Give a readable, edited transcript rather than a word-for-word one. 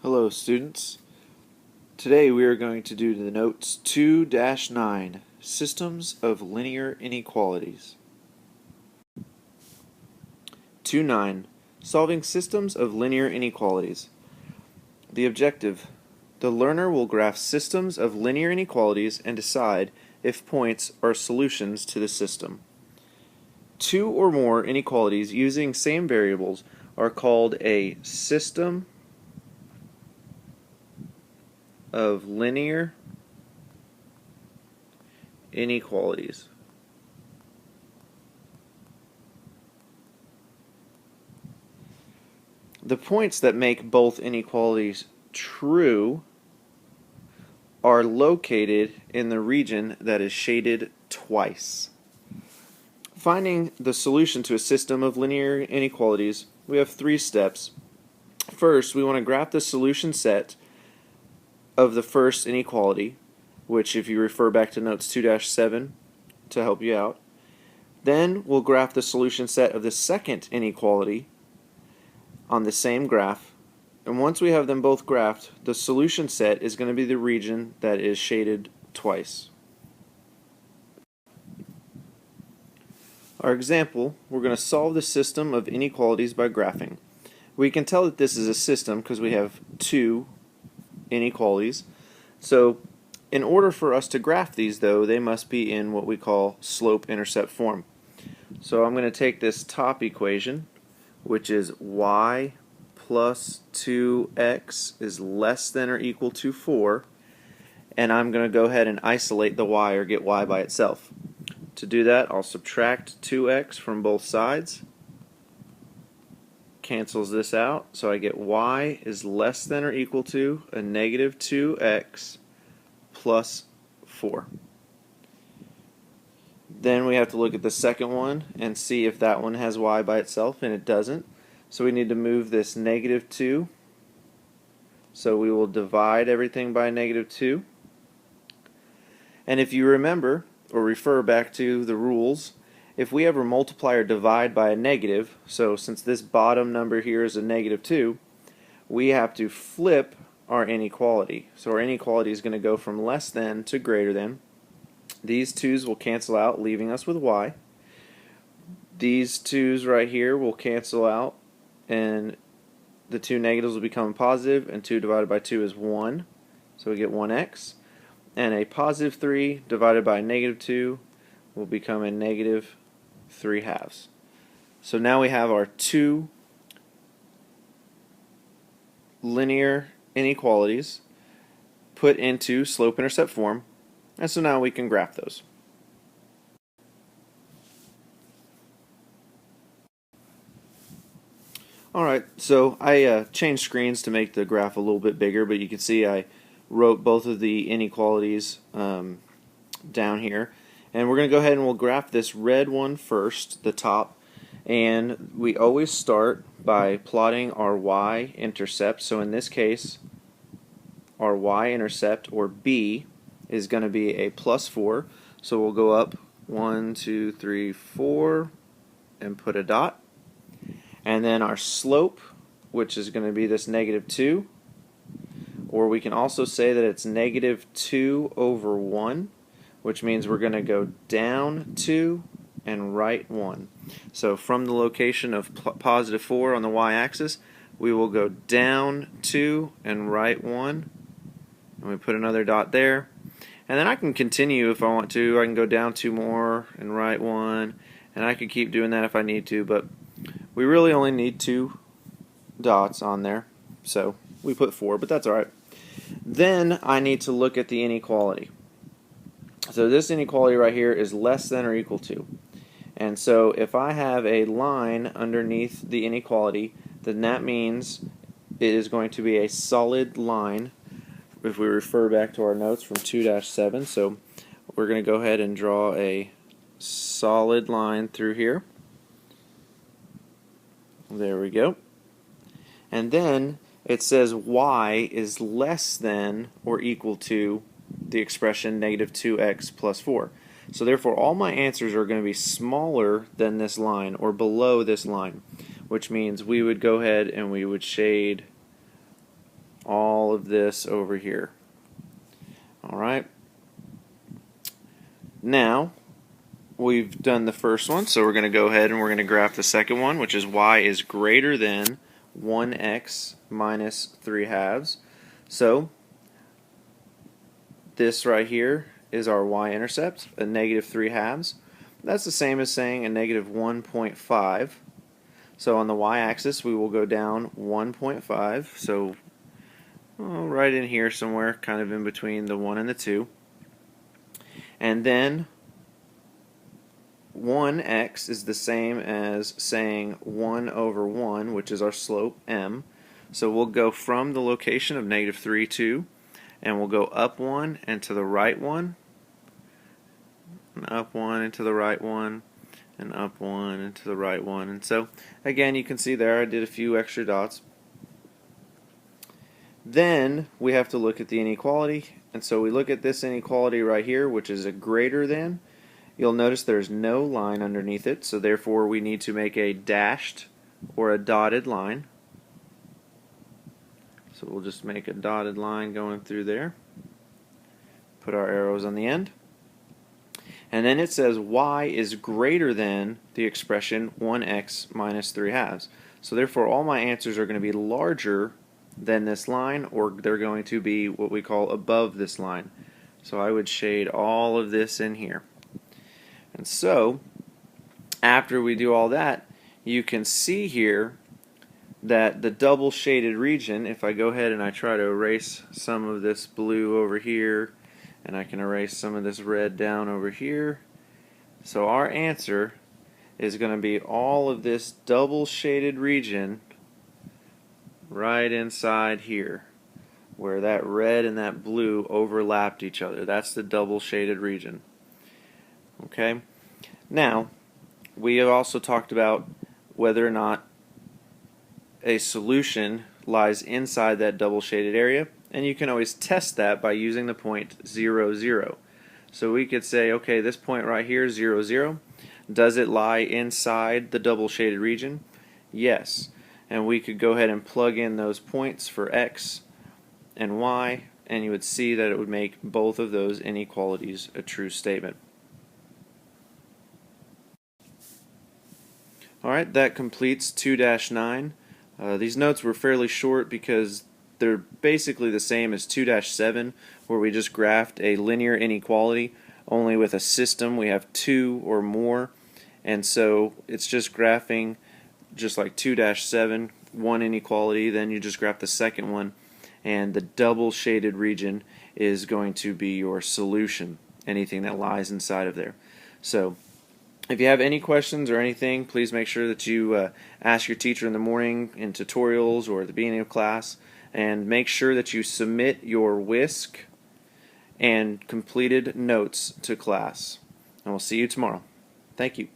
Hello students. Today we are going to do the notes 2-9, Systems of Linear Inequalities. 2-9, Solving Systems of Linear Inequalities. The objective: the learner will graph systems of linear inequalities and decide if points are solutions to the system. Two or more inequalities using same variables are called a system of linear inequalities. The points that make both inequalities true are located in the region that is shaded twice. Finding the solution to a system of linear inequalities, we have three steps. First, we want to graph the solution set of the first inequality, which if you refer back to notes 2-7 to help you out. Then we'll graph the solution set of the second inequality on the same graph, and once we have them both graphed, the solution set is going to be the region that is shaded twice. Our example, we're going to solve the system of inequalities by graphing. We can tell that this is a system because we have two inequalities. So in order for us to graph these, though, they must be in what we call slope-intercept form. So I'm going to take this top equation, which is y plus 2x is less than or equal to 4, and I'm going to go ahead and isolate the y, or get y by itself. To do that, I'll subtract 2x from both sides. Cancels this out, so I get y is less than or equal to a negative 2x plus 4. Then we have to look at the second one and see if that one has y by itself, and it doesn't. So we need to move this negative 2. So we will divide everything by negative 2. And if you remember or refer back to the rules, if we ever multiply or divide by a negative, so since this bottom number here is a negative 2, we have to flip our inequality. So our inequality is going to go from less than to greater than. These 2's will cancel out, leaving us with y. These 2's right here will cancel out, and the two negatives will become positive, and 2 divided by 2 is 1. So we get 1x. And a positive 3 divided by a negative 2 will become a negative 3/2. So now we have our two linear inequalities put into slope-intercept form, and so now we can graph those. Alright, so I changed screens to make the graph a little bit bigger, but you can see I wrote both of the inequalities down here. And we're going to go ahead and we'll graph this red one first, the top, and we always start by plotting our y-intercept. So in this case, our y-intercept, or b, is going to be a plus 4. So we'll go up 1, 2, 3, 4 and put a dot. And then our slope, which is going to be this negative 2, or we can also say that it's negative 2 over 1, which means we're going to go down 2 and right 1. So from the location of positive 4 on the y-axis, we will go down 2 and right 1, and we put another dot there. And then I can continue if I want to. I can go down 2 more and right 1, and I could keep doing that if I need to, but we really only need 2 dots on there, so we put 4, but that's alright. Then I need to look at the inequality. So this inequality right here is less than or equal to. And so if I have a line underneath the inequality, then that means it is going to be a solid line if we refer back to our notes from 2-7. So we're going to go ahead and draw a solid line through here. There we go. And then it says y is less than or equal to the expression negative 2x plus 4. So therefore all my answers are going to be smaller than this line, or below this line, which means we would go ahead and we would shade all of this over here. Alright, now we've done the first one, so we're going to go ahead and we're going to graph the second one, which is y is greater than 1x minus 3 halves. So this right here is our y-intercept, a negative 3 halves. That's the same as saying a negative 1.5. So on the y-axis we will go down 1.5, so right in here somewhere, kind of in between the 1 and the 2. And then 1x is the same as saying 1 over 1, which is our slope, m. So we'll go from the location of negative 3, 2, and we'll go up 1 and to the right 1, and up 1 and to the right 1, and up 1 and to the right 1. And so, again, you can see there I did a few extra dots. Then we have to look at the inequality, and so we look at this inequality right here, which is a greater than. You'll notice there's no line underneath it, so therefore we need to make a dashed or a dotted line. So we'll just make a dotted line going through there. Put our arrows on the end. And then it says y is greater than the expression 1x minus 3 halves. So therefore all my answers are going to be larger than this line, or they're going to be what we call above this line. So I would shade all of this in here. And so after we do all that, you can see here that the double shaded region, if I go ahead and I try to erase some of this blue over here, and I can erase some of this red down over here. So our answer is going to be all of this double shaded region right inside here, where that red and that blue overlapped each other. That's the double shaded region. Okay. Now, we have also talked about whether or not a solution lies inside that double shaded area, and you can always test that by using the point 0, 0. So we could say, okay, this point right here, 0, 0, does it lie inside the double shaded region? Yes. And we could go ahead and plug in those points for x and y, and you would see that it would make both of those inequalities a true statement. Alright, that completes 2-9. These notes were fairly short because they're basically the same as 2-7, where we just graphed a linear inequality, only with a system we have 2 or more, and so it's just graphing just like 2-7, one inequality, then you just graph the second one, and the double shaded region is going to be your solution, anything that lies inside of there. So if you have any questions or anything, please make sure that you ask your teacher in the morning, in tutorials, or at the beginning of class, and make sure that you submit your whisk and completed notes to class. And we'll see you tomorrow. Thank you.